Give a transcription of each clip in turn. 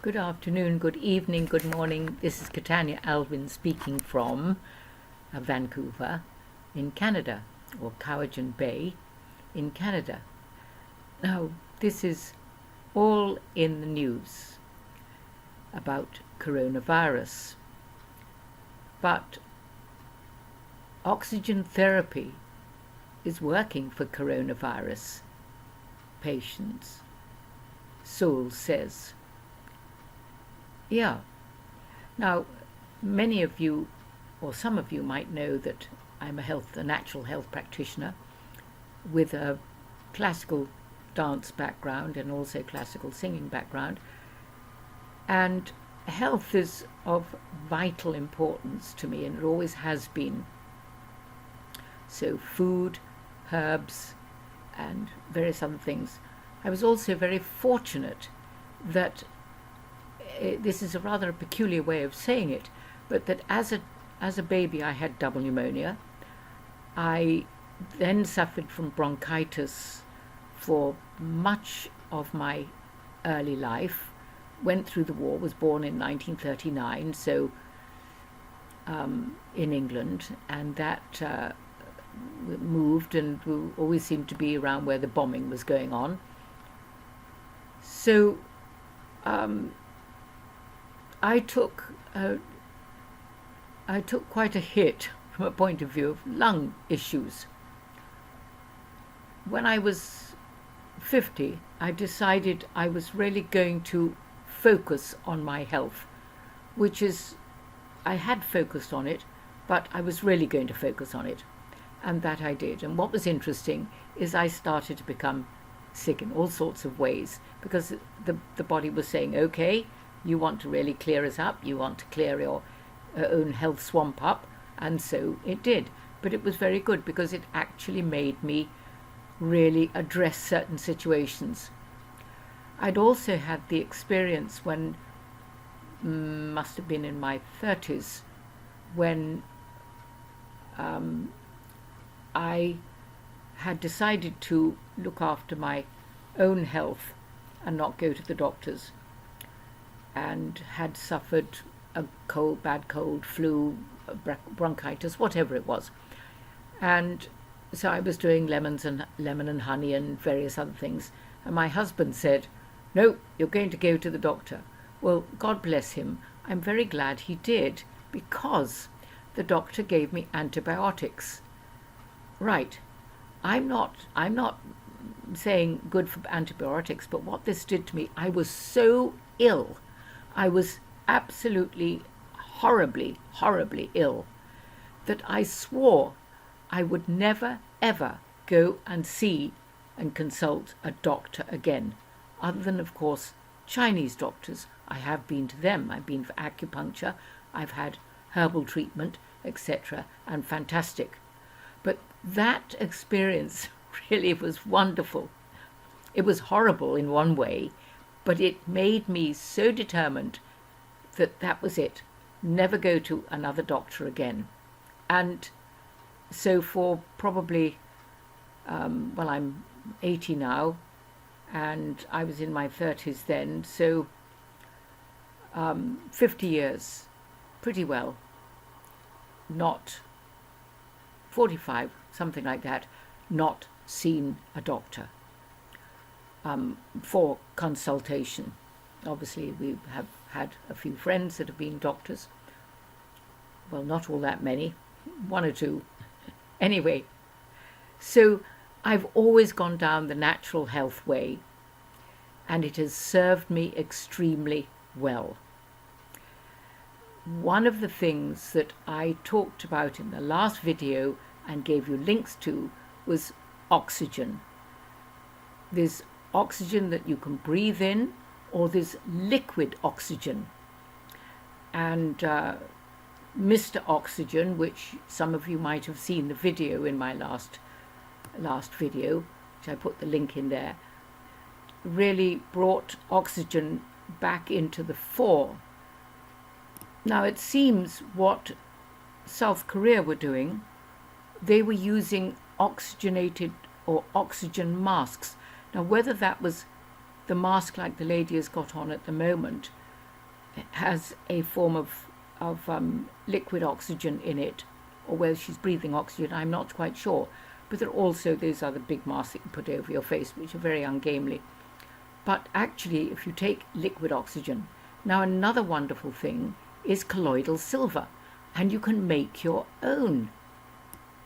Good afternoon, good evening, good morning. This is Katannya Alven speaking from Vancouver in Canada, or Cowichan Bay in Canada. Now, this is all in the news about coronavirus, but oxygen therapy is working for coronavirus patients, Seoul says. Yeah. Now, many of you, or some of you might know that I'm a natural health practitioner with a classical dance background and also classical singing background. And health is of vital importance to me, and it always has been. So food, herbs, and various other things. I was also very fortunate that this is a rather peculiar way of saying it, but that as a baby I had double pneumonia. I then suffered from bronchitis for much of my early life, went through the war, was born in 1939, so in England, and that moved and always seemed to be around where the bombing was going on. So I took quite a hit from a point of view of lung issues. When I was 50, I decided I was really going to focus on my health, which is, I had focused on it, but I was really going to focus on it, and that I did. And what was interesting is I started to become sick in all sorts of ways, because the body was saying, okay, you want to really clear us up, you want to clear your own health swamp up, and so it did. But it was very good because it actually made me really address certain situations. I'd also had the experience when, must have been in my 30s, when I had decided to look after my own health and not go to the doctors, and had suffered a bad cold, flu, bronchitis, whatever it was. And so I was doing lemon and honey and various other things. And my husband said, no, you're going to go to the doctor. Well, God bless him. I'm very glad he did, because the doctor gave me antibiotics. Right. I'm not saying good for antibiotics, but what this did to me, I was so ill. I was absolutely horribly, horribly ill that I swore I would never, ever go and see and consult a doctor again, other than, of course, Chinese doctors. I have been to them. I've been for acupuncture. I've had herbal treatment, etc., and fantastic. But that experience really was wonderful. It was horrible in one way, but it made me so determined that that was it. Never go to another doctor again. And so for probably, well, I'm 80 now, and I was in my 30s then, so 50 years, pretty well, not 45, something like that, not seen a doctor for consultation. Obviously, we have had a few friends that have been doctors. Well, not all that many, one or two. Anyway, so I've always gone down the natural health way, and it has served me extremely well. One of the things that I talked about in the last video and gave you links to was oxygen. There's oxygen that you can breathe in, or there's liquid oxygen. And Mr. Oxygen, which some of you might have seen the video in my last video, which I put the link in there, really brought oxygen back into the fore. Now it seems what South Korea were doing, they were using oxygenated or oxygen masks. Now whether that was the mask like the lady has got on at the moment, has a form of liquid oxygen in it, or whether she's breathing oxygen, I'm not quite sure. But there are also those other big masks that you put over your face, which are very ungainly. But actually, if you take liquid oxygen, now another wonderful thing is colloidal silver, and you can make your own.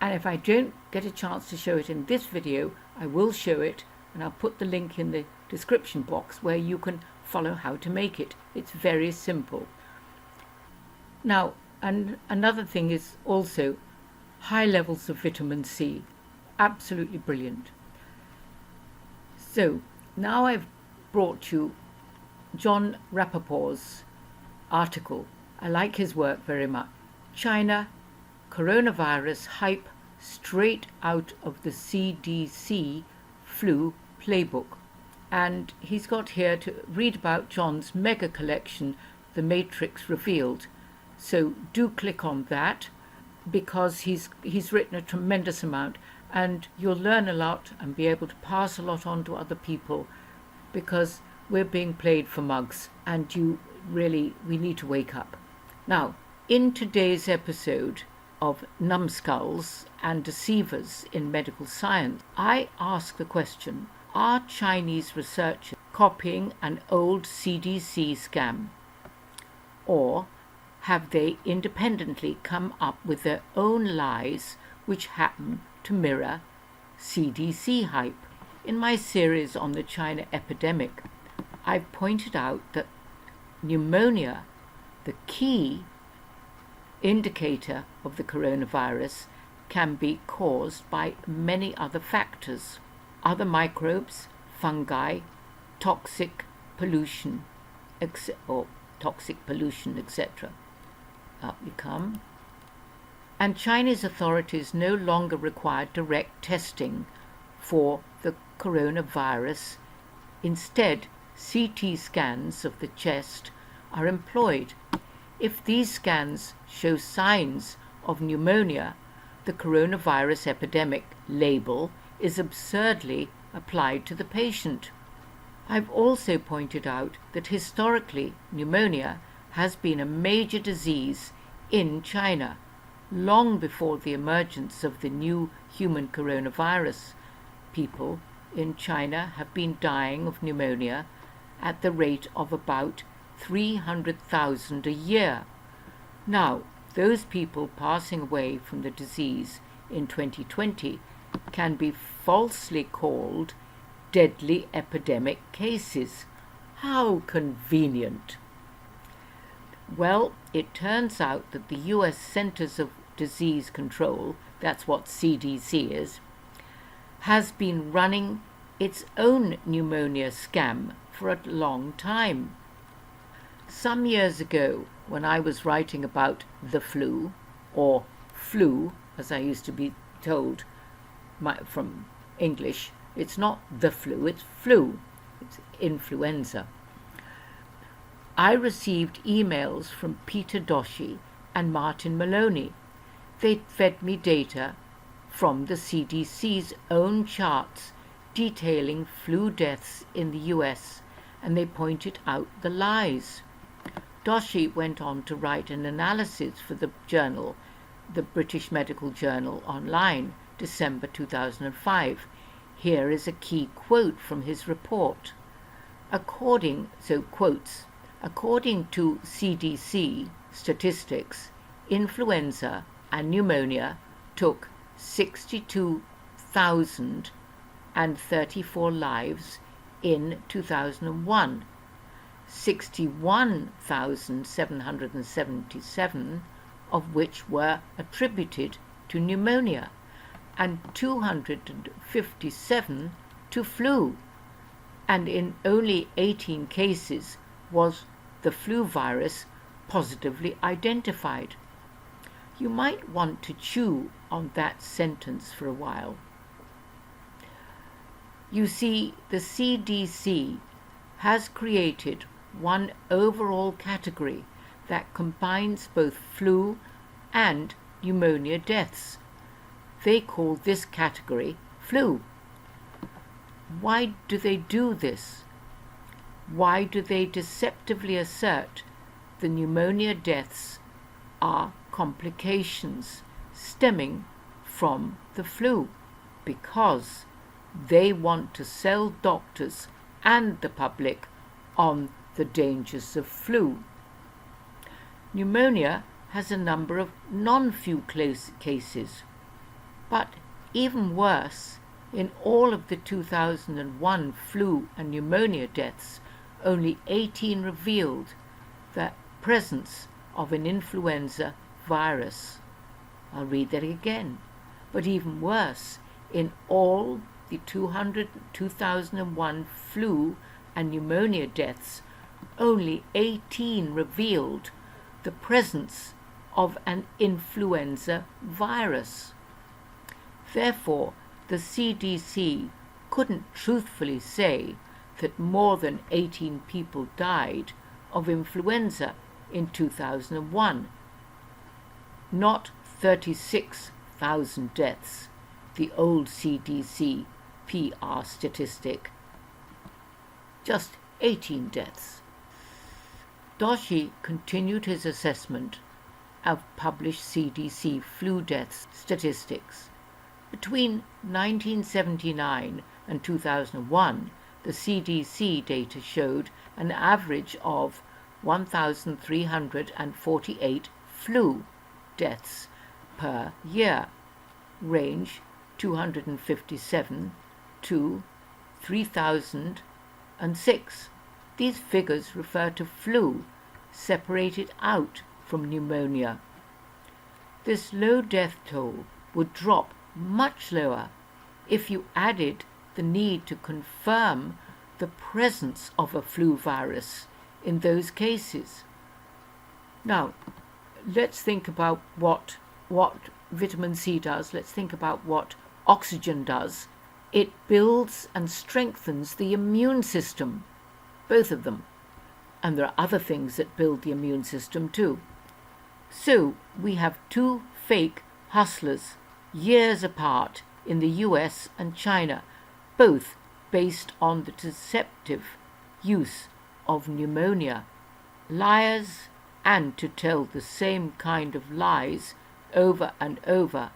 And if I don't get a chance to show it in this video, I will show it, and I'll put the link in the description box where you can follow how to make it. It's very simple. Now, and another thing is also high levels of vitamin C. Absolutely brilliant. So now I've brought you Jon Rappaport'S article. I like his work very much. China, coronavirus hype straight out of the CDC flu playbook. And he's got here to read about Jon's mega collection, The Matrix Revealed. So do click on that, because he's written a tremendous amount, and you'll learn a lot and be able to pass a lot on to other people, because we're being played for mugs, and we need to wake up. Now, in today's episode of Numbskulls and Deceivers in Medical Science, I ask the question, are Chinese researchers copying an old CDC scam? Or have they independently come up with their own lies which happen to mirror CDC hype? In my series on the China epidemic, I've pointed out that pneumonia, the key indicator of the coronavirus, can be caused by many other factors, other microbes, fungi, toxic pollution, etc. Up you come. And Chinese authorities no longer require direct testing for the coronavirus. Instead, CT scans of the chest are employed. If these scans show signs of pneumonia, the coronavirus epidemic label is absurdly applied to the patient. I've also pointed out that historically pneumonia has been a major disease in China, long before the emergence of the new human coronavirus. People in China have been dying of pneumonia at the rate of about 300,000 a year. Now, those people passing away from the disease in 2020 can be falsely called deadly epidemic cases. How convenient! Well, it turns out that the US Centers of Disease Control, that's what CDC is, has been running its own pneumonia scam for a long time. Some years ago, when I was writing about the flu, or flu, as I used to be told from English, it's not the flu, it's flu, it's influenza. I received emails from Peter Doshi and Martin Maloney. They fed me data from the CDC's own charts detailing flu deaths in the US, and they pointed out the lies. Doshi went on to write an analysis for the journal, the British Medical Journal Online, December 2005. Here is a key quote from his report. According to CDC statistics, influenza and pneumonia took 62,034 lives in 2001, 61,777 of which were attributed to pneumonia, and 257 to flu, and in only 18 cases was the flu virus positively identified. You might want to chew on that sentence for a while. You see, the CDC has created one overall category that combines both flu and pneumonia deaths. They call this category flu. Why do they do this? Why do they deceptively assert the pneumonia deaths are complications stemming from the flu, because they want to sell doctors and the public on the dangers of flu. Pneumonia has a number of non-flu cases, but even worse, in all of the 2001 flu and pneumonia deaths, only 18 revealed the presence of an influenza virus. I'll read that again. But even worse, in all the 2001 flu and pneumonia deaths, only 18 revealed the presence of an influenza virus. Therefore, the CDC couldn't truthfully say that more than 18 people died of influenza in 2001, not 36,000 deaths, the old CDC PR statistic, just 18 deaths. Doshi continued his assessment of published CDC flu deaths statistics. Between 1979 and 2001, the CDC data showed an average of 1,348 flu deaths per year, range 257 to 3,006. These figures refer to flu separated out from pneumonia. This low death toll would drop much lower if you added the need to confirm the presence of a flu virus in those cases. Now, let's think about what vitamin C does. Let's think about what oxygen does. It builds and strengthens the immune system, both of them. And there are other things that build the immune system too. So we have two fake hustlers years apart in the US and China, both based on the deceptive use of pneumonia. Liars, and to tell the same kind of lies over and over.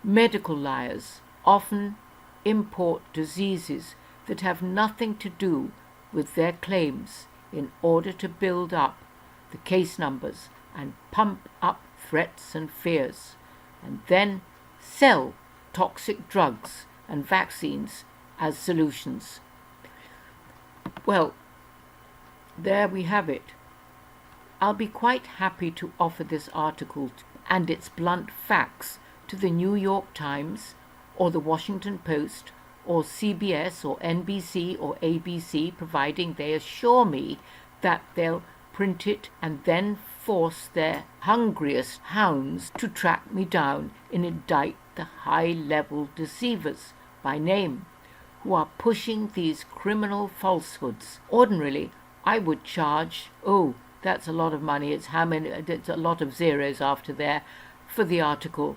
Medical liars often import diseases that have nothing to do with their claims in order to build up the case numbers and pump up threats and fears, and then sell toxic drugs and vaccines as solutions. Well, there we have it. I'll be quite happy to offer this article and its blunt facts to the New York Times or the Washington Post or CBS or NBC or ABC, providing they assure me that they'll print it and then force their hungriest hounds to track me down and indict the high-level deceivers by name who are pushing these criminal falsehoods. Ordinarily, I would charge, that's a lot of money, it's a lot of zeros after there for the article.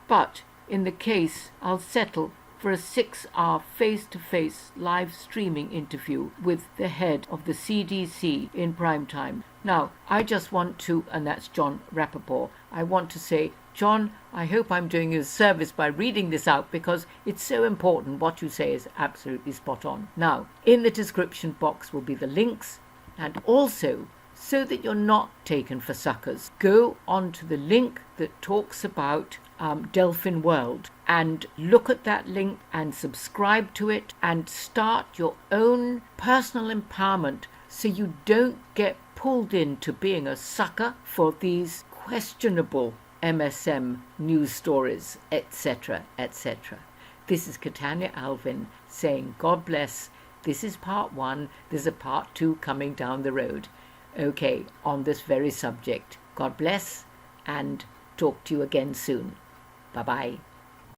But in the case, I'll settle for a 6-hour face-to-face live streaming interview with the head of the CDC in prime time. Now, I just want to, and that's Jon Rappaport, I want to say, John, I hope I'm doing you a service by reading this out because it's so important. What you say is absolutely spot on. Now, in the description box will be the links, and also, so that you're not taken for suckers, go on to the link that talks about Delphin World and look at that link and subscribe to it and start your own personal empowerment so you don't get pulled into being a sucker for these questionable MSM news stories, etc., etc. This is Katannya Alven saying God bless. This is part 1. There's a part 2 coming down the road. Okay, on this very subject. God bless and talk to you again soon. Bye-bye.